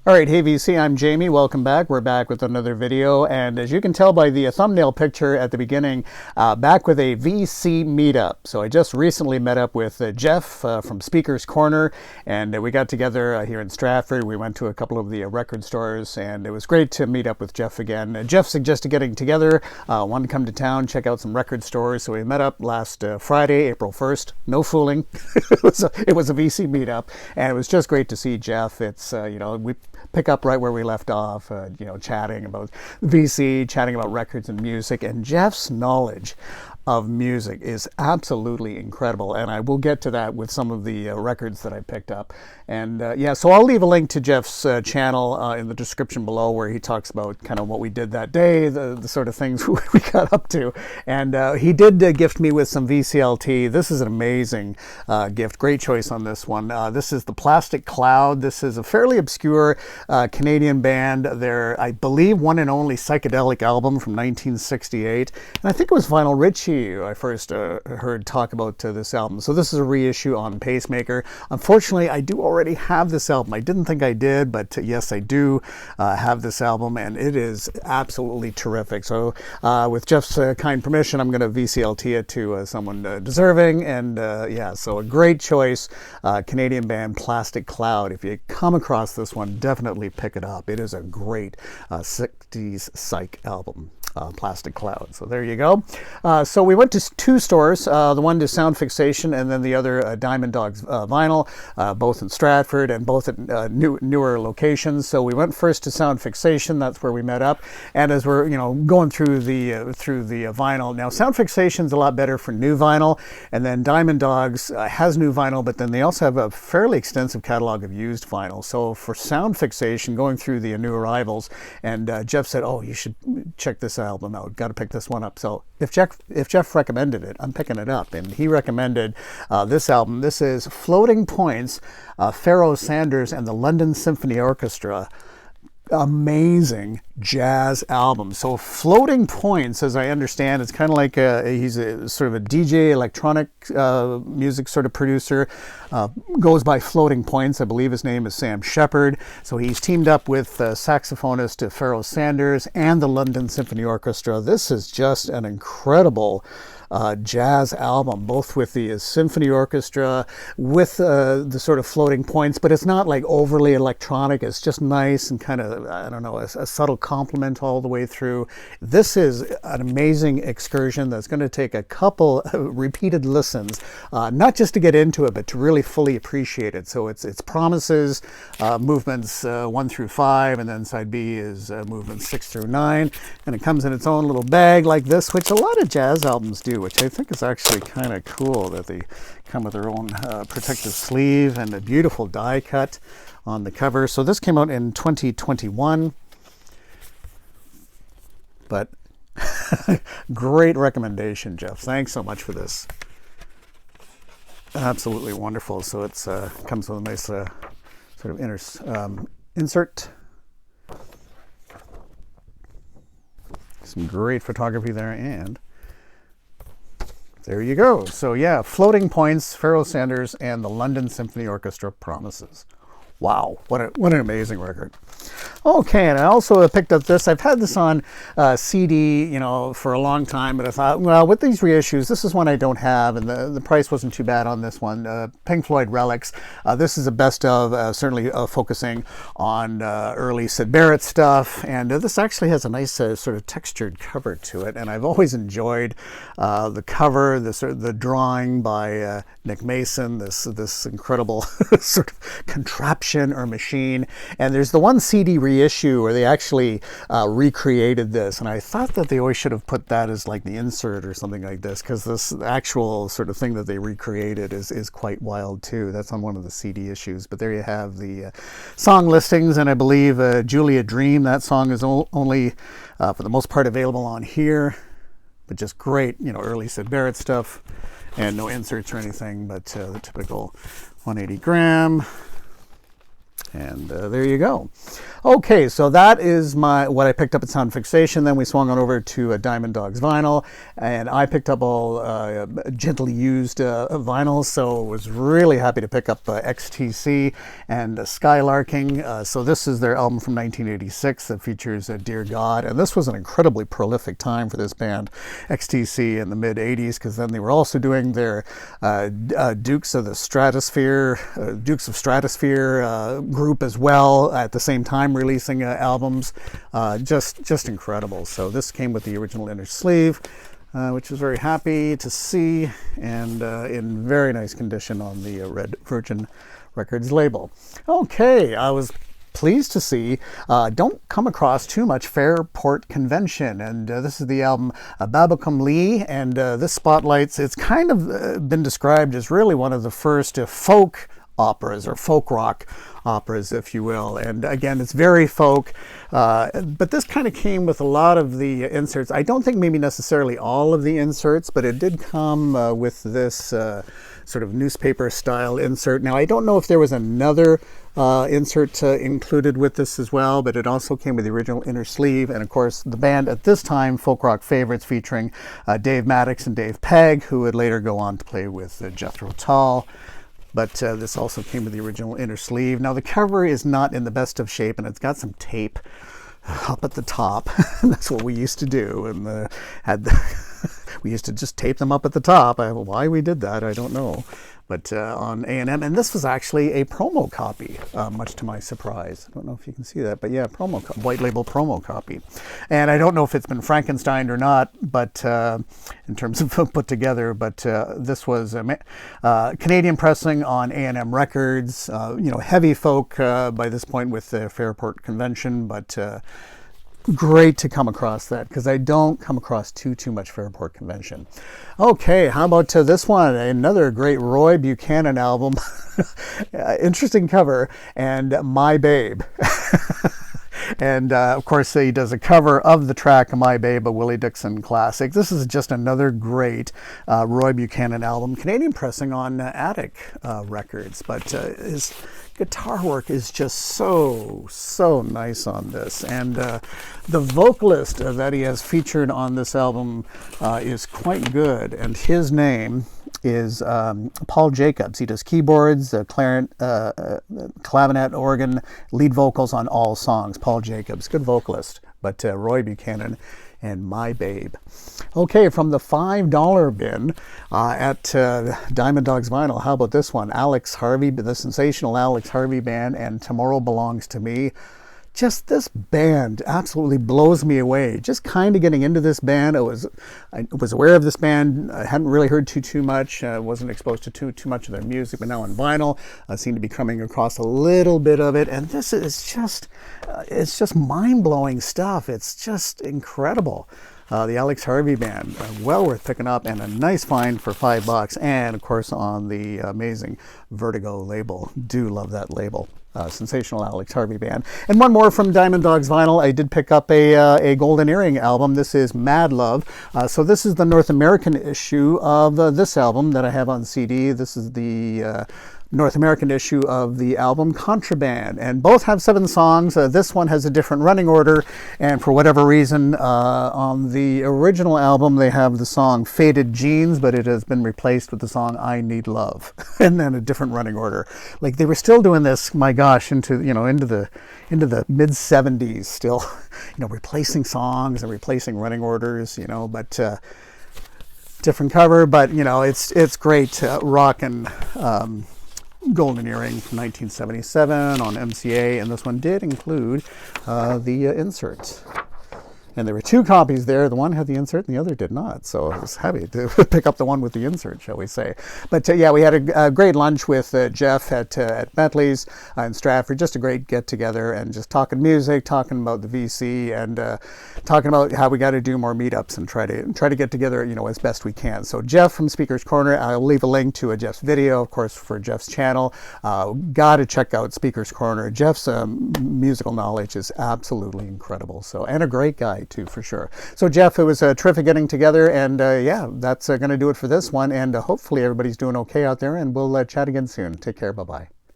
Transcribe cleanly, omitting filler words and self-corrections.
All right, hey VC, I'm Jamie. Welcome back. We're back with another video, and as you can tell by the thumbnail picture at the beginning, back with a VC meetup. So I just recently met up with Jeff from Speaker's Corner, and we got together here in Stratford. We went to a couple of the record stores, and it was great to meet up with Jeff again. Jeff suggested getting together, wanted to come to town, check out some record stores. So we met up last Friday, April 1st. No fooling. It was a VC meetup, and it was just great to see Jeff. It's, we pick up right where we left off, chatting about VC, chatting about records and music, and Jeff's knowledge of music is absolutely incredible, and I will get to that with some of the records that I picked up. And so I'll leave a link to Jeff's channel in the description below, where he talks about kind of what we did that day, the sort of things we got up to. And he did gift me with some VCLT. This is an amazing gift. Great choice on this one. This is the Plastic Cloud. This is a fairly obscure Canadian band. Their, I believe, one and only psychedelic album from 1968. And I think it was Vinyl Richie I first heard talk about this album. So this is a reissue on Pacemaker. Unfortunately, I do already have this album. I didn't think I did, but yes, I do have this album, and it is absolutely terrific. So with Jeff's kind permission, I'm going to VCLT it to someone deserving. And so a great choice. Canadian band Plastic Cloud. If you come across this one, definitely pick it up. It is a great 60s psych album. Plastic Cloud. So there you go. So we went to two stores, the one to Sound Fixation and then the other Diamond Dogs Vinyl, both in Stratford and both at newer locations. So we went first to Sound Fixation. That's where we met up. And as we're going through the vinyl, now Sound Fixation's a lot better for new vinyl, and then Diamond Dogs has new vinyl, but then they also have a fairly extensive catalog of used vinyl. So for Sound Fixation, going through the new arrivals, and Jeff said, "Oh, you should check this album out. Got to pick this one up." So if Jeff recommended it, I'm picking it up. And he recommended this album. This is Floating Points, Pharoah Sanders and the London Symphony Orchestra. Amazing jazz album. So Floating Points, as I understand, it's kind of like he's a sort of a DJ electronic music sort of producer. Goes by Floating Points. I believe his name is Sam Shepard. So he's teamed up with saxophonist Pharoah Sanders and the London Symphony Orchestra. This is just an incredible jazz album, both with the symphony orchestra, with the sort of floating points, but it's not like overly electronic. It's just nice and kind of, I don't know, a subtle compliment all the way through. This is an amazing excursion that's going to take a couple repeated listens, not just to get into it, but to really fully appreciate it. So it's promises, movements 1 through 5, and then side B is movements 6 through 9, and it comes in its own little bag like this, which a lot of jazz albums do, which I think is actually kind of cool, that they come with their own protective sleeve and a beautiful die cut on the cover. So this came out in 2021, but great recommendation, Jeff. Thanks so much for this. Absolutely wonderful. So it's comes with a nice sort of inner insert. Some great photography there, and there you go. So yeah, Floating Points, Pharoah Sanders and the London Symphony Orchestra, Promises. Wow, what an amazing record. Okay, and I also picked up this. I've had this on CD, for a long time, but I thought, well, with these reissues, this is one I don't have, and the price wasn't too bad on this one. Pink Floyd Relics. This is a best of, certainly focusing on early Syd Barrett stuff, and this actually has a nice sort of textured cover to it, and I've always enjoyed the cover, the drawing by Nick Mason, this incredible sort of contraption or machine. And there's the one CD reissue where they actually recreated this, and I thought that they always should have put that as like the insert or something like this, because this actual sort of thing that they recreated is quite wild too. That's on one of the CD issues. But there you have the song listings, and I believe Julia Dream, that song is only for the most part available on here, but just great, early Syd Barrett stuff, and no inserts or anything, but the typical 180 gram. And there you go. Okay, so that is what I picked up at Sound Fixation. Then we swung on over to Diamond Dogs Vinyl, and I picked up all gently used vinyls, so was really happy to pick up XTC and Skylarking. So this is their album from 1986 that features Dear God, and this was an incredibly prolific time for this band, XTC, in the mid-'80s, because then they were also doing their Dukes of Stratosphere group as well at the same time, releasing albums. Just incredible. So this came with the original inner sleeve, which was very happy to see, and in very nice condition on the Red Virgin Records label. Okay, I was pleased to see don't come across too much Fairport Convention, and this is the album Babacum Lee, and this spotlights, it's kind of been described as really one of the first folk operas, or folk rock operas, if you will. And again, it's very folk, but this kind of came with a lot of the inserts. I don't think maybe necessarily all of the inserts, but it did come with this sort of newspaper style insert. Now, I don't know if there was another insert included with this as well, but it also came with the original inner sleeve, and of course the band at this time, folk rock favorites, featuring Dave Maddox and Dave Pegg, who would later go on to play with Jethro Tull. But this also came with the original inner sleeve. Now, the cover is not in the best of shape, and it's got some tape up at the top. That's what we used to do, and we used to just tape them up at the top. Why we did that, I don't know. But on A&M, and this was actually a promo copy, much to my surprise. I don't know if you can see that, but yeah, white label promo copy. And I don't know if it's been Frankensteined or not, but in terms of put together, but this was Canadian pressing on A&M Records, heavy folk by this point with the Fairport Convention, but great to come across that, because I don't come across too much Fairport Convention. Okay, how about this one? Another great Roy Buchanan album. Interesting cover, and My Babe. And of course, he does a cover of the track My Babe, a Willie Dixon classic. This is just another great Roy Buchanan album, Canadian pressing on Attic Records, but his guitar work is just so nice on this, and the vocalist that he has featured on this album is quite good, and his name is Paul Jacobs. He does keyboards, clarinet, organ, lead vocals on all songs. Paul Jacobs, good vocalist. But Roy Buchanan and My Babe. Okay, from the $5 bin at Diamond Dogs Vinyl, how about this one? Alex Harvey, the sensational Alex Harvey Band, and Tomorrow Belongs to Me. Just this band absolutely blows me away. Just kind of getting into this band. I was aware of this band. I hadn't really heard too much. Wasn't exposed to too much of their music, but now on vinyl, I seem to be coming across a little bit of it. And this is just, it's just mind-blowing stuff. It's just incredible. The Alex Harvey Band, well worth picking up, and a nice find for $5, and of course on the amazing Vertigo label. Do love that label. Sensational Alex Harvey Band. And one more from Diamond Dogs Vinyl. I did pick up a Golden Earring album. This is Mad Love. So this is the North American issue of this album that I have on CD. This is the North American issue of the album Contraband, and both have 7 songs. This one has a different running order, and for whatever reason on the original album they have the song Faded Jeans, but it has been replaced with the song I Need Love, and then a different running order. Like, they were still doing this, my gosh, into the mid 70s, still replacing songs and replacing running orders, but different cover, but it's great rock and Golden Earring from 1977 on MCA, and this one did include the inserts. And there were 2 copies there. The one had the insert and the other did not. So I was happy to pick up the one with the insert, shall we say. But yeah, we had a great lunch with Jeff at Bentley's in Stratford. Just a great get-together, and just talking music, talking about the VC, and talking about how we got to do more meetups and try to get together, as best we can. So Jeff from Speaker's Corner, I'll leave a link to Jeff's video, of course, for Jeff's channel. Got to check out Speaker's Corner. Jeff's musical knowledge is absolutely incredible. So, and a great guy too, for sure. So Jeff, it was terrific getting together, and yeah, that's going to do it for this one, and hopefully everybody's doing okay out there, and we'll chat again soon. Take care. Bye-bye.